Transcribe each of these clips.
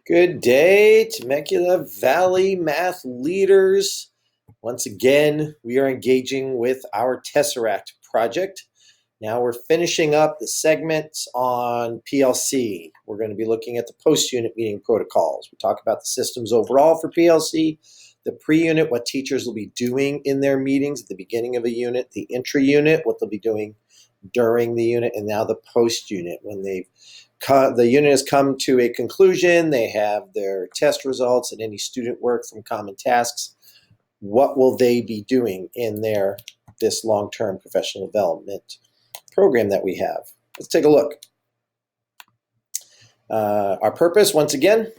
Good day, Temecula Valley math leaders. Once again, we are engaging with our Tesseract project. Now we're finishing up the segments on PLC. We're going to be looking at the post-unit meeting protocols. We talk about the systems overall for PLC, the pre-unit, what teachers will be doing in their meetings at the beginning of a unit, the intra-unit, what they'll be doing during the unit, and now the post-unit when the unit has come to a conclusion, they have their test results and any student work from common tasks. What will they be doing in this long-term professional development program that we have? Let's take a look. Our purpose, once again,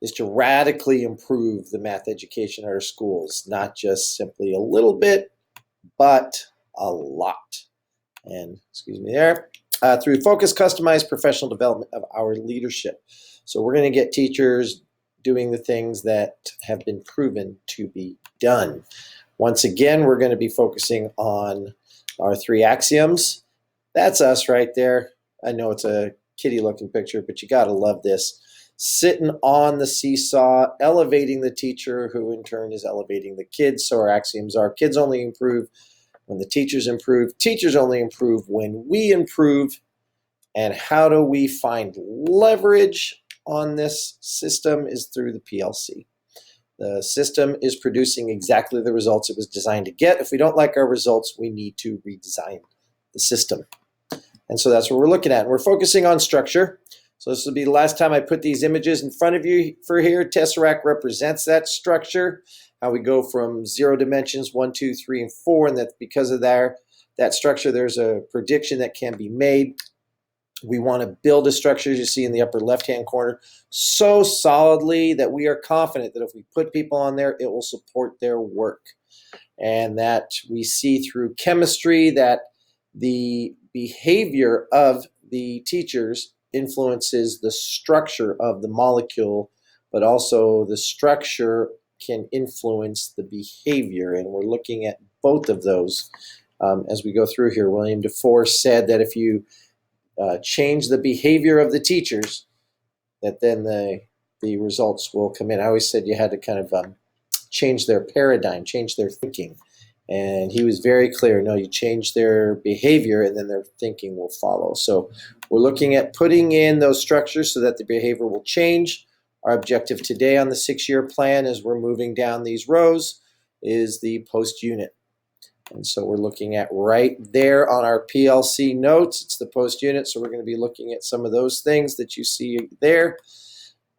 is to radically improve the math education at our schools, not just simply a little bit, but a lot. And excuse me there. Through focused, customized professional development of our leadership. So we're going to get teachers doing the things that have been proven to be done. Once again, we're going to be focusing on our 3 axioms. That's us right there. I know it's a kitty-looking picture, but you got to love this. Sitting on the seesaw, elevating the teacher, who in turn is elevating the kids. So our axioms are: kids only improve when the teachers improve. Teachers only improve when we improve. And how do we find leverage on this system is through the PLC. The system is producing exactly the results it was designed to get. If we don't like our results, we need to redesign the system. And so that's what we're looking at. And we're focusing on structure. So this will be the last time I put these images in front of you for here. Tesseract represents that structure. How we go from 0 dimensions, 1, 2, 3, and 4, and that because of that structure, there's a prediction that can be made. We want to build a structure, as you see in the upper left-hand corner, so solidly that we are confident that if we put people on there, it will support their work. And that we see through chemistry that the behavior of the teachers influences the structure of the molecule, but also the structure can influence the behavior. And we're looking at both of those as we go through here. William DeFore said that if you change the behavior of the teachers, that then the results will come in. I always said you had to kind of change their paradigm, change their thinking. And he was very clear, no, you change their behavior and then their thinking will follow. So we're looking at putting in those structures so that the behavior will change. Our objective today on the 6-year plan as we're moving down these rows is the post-unit. And so we're looking at right there on our PLC notes. It's the post-unit, so we're going to be looking at some of those things that you see there.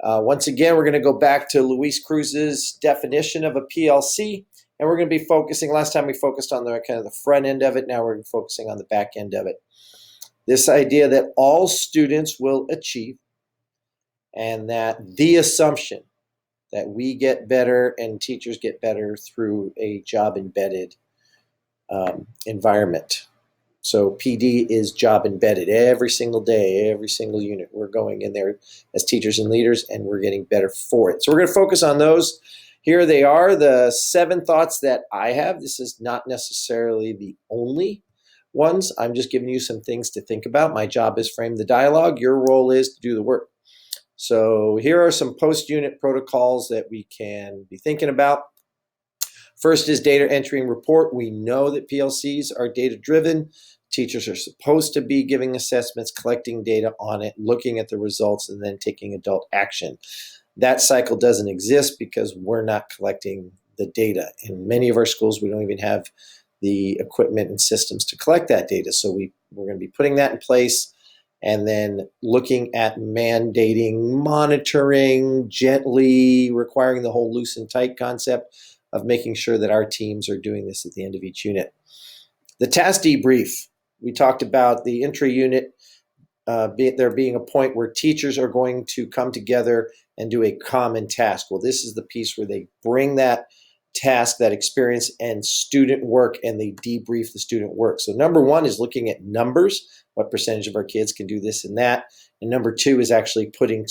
Once again, we're going to go back to Luis Cruz's definition of a PLC, and we're going to be focusing, last time we focused on the kind of the front end of it, now we're focusing on the back end of it. This idea that all students will achieve, and that the assumption that we get better and teachers get better through a job-embedded environment. So PD is job embedded every single day, every single unit. We're going in there as teachers and leaders, and we're getting better for it. So we're going to focus on those. Here they are, the 7 thoughts that I have. This is not necessarily the only ones. I'm just giving you some things to think about. My job is frame the dialogue. Your role is to do the work. So here are some post-unit protocols that we can be thinking about. First is data entry and report. We know that PLCs are data-driven. Teachers are supposed to be giving assessments, collecting data on it, looking at the results, and then taking adult action. That cycle doesn't exist because we're not collecting the data. In many of our schools, we don't even have the equipment and systems to collect that data. So we're going to be putting that in place and then looking at mandating, monitoring, gently requiring the whole loose and tight concept of making sure that our teams are doing this at the end of each unit. The task debrief. We talked about the intra-unit, there being a point where teachers are going to come together and do a common task. Well, this is the piece where they bring that task, that experience, and student work, and they debrief the student work. So number 1 is looking at numbers, what percentage of our kids can do this and that. And number 2 is actually putting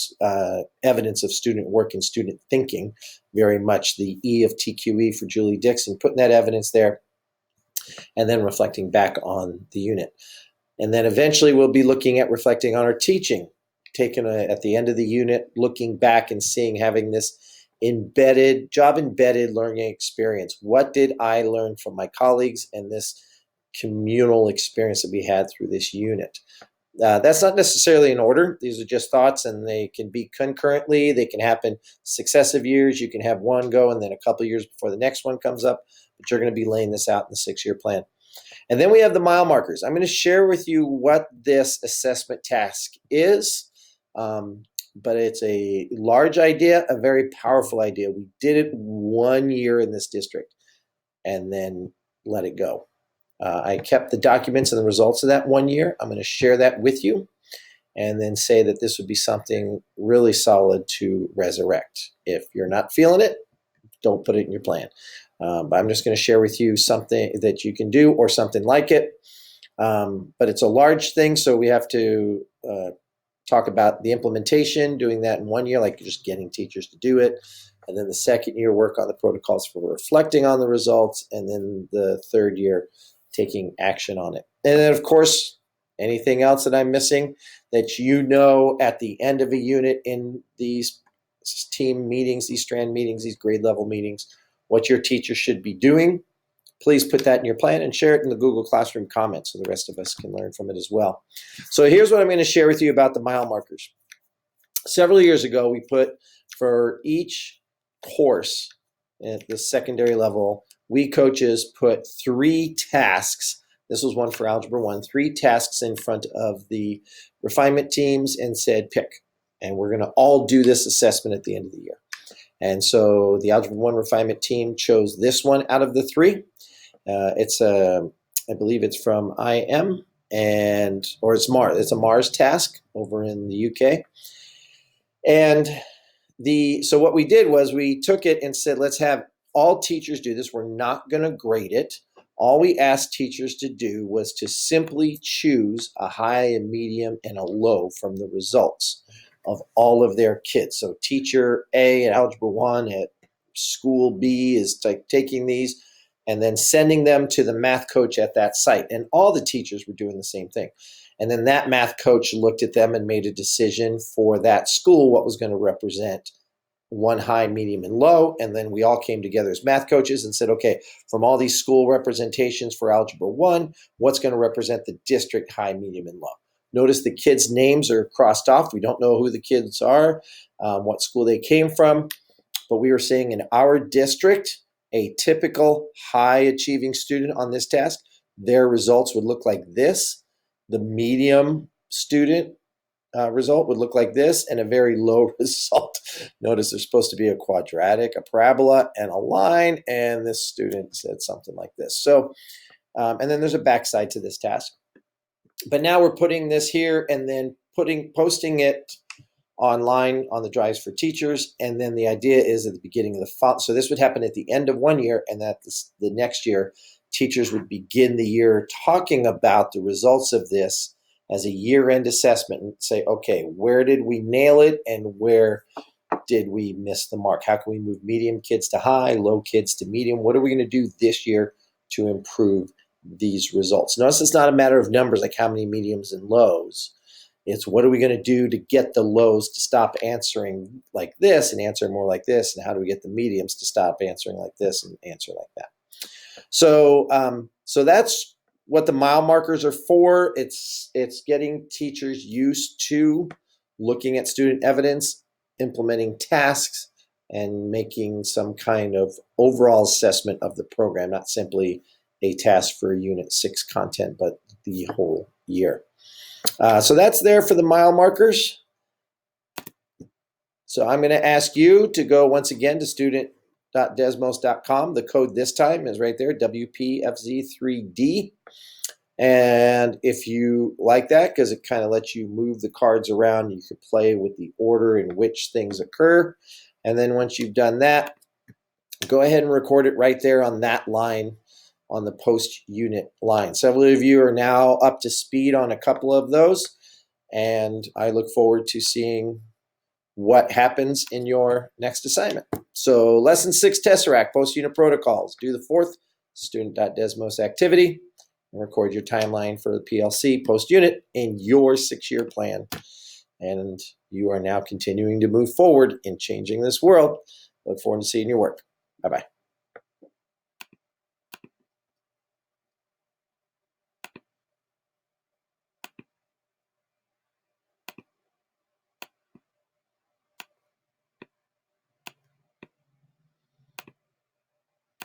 evidence of student work and student thinking, very much the E of TQE for Julie Dixon, putting that evidence there and then reflecting back on the unit. And then eventually we'll be looking at reflecting on our teaching. taken at the end of the unit, looking back and seeing, having this job embedded learning experience. What did I learn from my colleagues and this communal experience that we had through this unit? That's not necessarily in order. These are just thoughts, and they can be concurrently. They can happen successive years. You can have one go and then a couple of years before the next one comes up, but you're going to be laying this out in the 6-year plan. And then we have the mile markers. I'm going to share with you what this assessment task is, but it's a large idea, a very powerful idea. We did it 1 year in this district and then let it go. I kept the documents and the results of that 1 year. I'm going to share that with you and then say that this would be something really solid to resurrect. If you're not feeling it, don't put it in your plan. But I'm just going to share with you something that you can do or something like it. But it's a large thing, so we have to talk about the implementation, doing that in 1 year, like just getting teachers to do it. And then the second year, work on the protocols for reflecting on the results. And then the third year, taking action on it. And then, of course, anything else that I'm missing that you know at the end of a unit in these team meetings, these strand meetings, these grade level meetings, what your teacher should be doing, please put that in your plan and share it in the Google Classroom comments so the rest of us can learn from it as well. So here's what I'm going to share with you about the mile markers. Several years ago, we put for each course at the secondary level, we coaches put 3 tasks. This was one for Algebra 1, 3 tasks in front of the refinement teams and said, pick. And we're going to all do this assessment at the end of the year. And so the Algebra 1 refinement team chose this one out of the 3. I believe it's from IM or it's Mars. It's a Mars task over in the UK. And so what we did was we took it and said, let's have all teachers do this. We're not going to grade it. All we asked teachers to do was to simply choose a high, a medium, and a low from the results of all of their kids. So teacher A at Algebra 1 at school B is taking these and then sending them to the math coach at that site. And all the teachers were doing the same thing. And then that math coach looked at them and made a decision for that school what was going to represent one high, medium, and low. And then we all came together as math coaches and said, okay, from all these school representations for Algebra 1, what's going to represent the district high, medium, and low? Notice the kids' names are crossed off. We don't know who the kids are, what school they came from. But we were saying in our district, a typical high-achieving student on this task, their results would look like this. The medium student result would look like this, and a very low result. Notice there's supposed to be a quadratic, a parabola, and a line, and this student said something like this. So, and then there's a backside to this task. But now we're putting this here and then posting it online on the drives for teachers. And then the idea is at the beginning of the fall. So this would happen at the end of 1 year, and that the next year, teachers would begin the year talking about the results of this as a year-end assessment and say, okay, where did we nail it and where did we miss the mark? How can we move medium kids to high, low kids to medium? What are we going to do this year to improve these results? Notice it's not a matter of numbers like how many mediums and lows. It's what are we going to do to get the lows to stop answering like this and answer more like this, and how do we get the mediums to stop answering like this and answer like that? So, so that's what the mile markers are for. It's getting teachers used to looking at student evidence, implementing tasks, and making some kind of overall assessment of the program, not simply a task for Unit 6 content, but the whole year. So that's there for the mile markers. So I'm going to ask you to go once again to student.desmos.com. The code this time is right there, WPFZ3D. And if you like that, because it kind of lets you move the cards around, you can play with the order in which things occur. And then once you've done that, go ahead and record it right there on that line, on the post-unit line. Several of you are now up to speed on a couple of those, and I look forward to seeing what happens in your next assignment. So Lesson 6 Tesseract, post-unit protocols. Do the 4th student.desmos activity and record your timeline for the PLC post-unit in your 6-year plan. and you are now continuing to move forward in changing this world. Look forward to seeing your work. Bye-bye.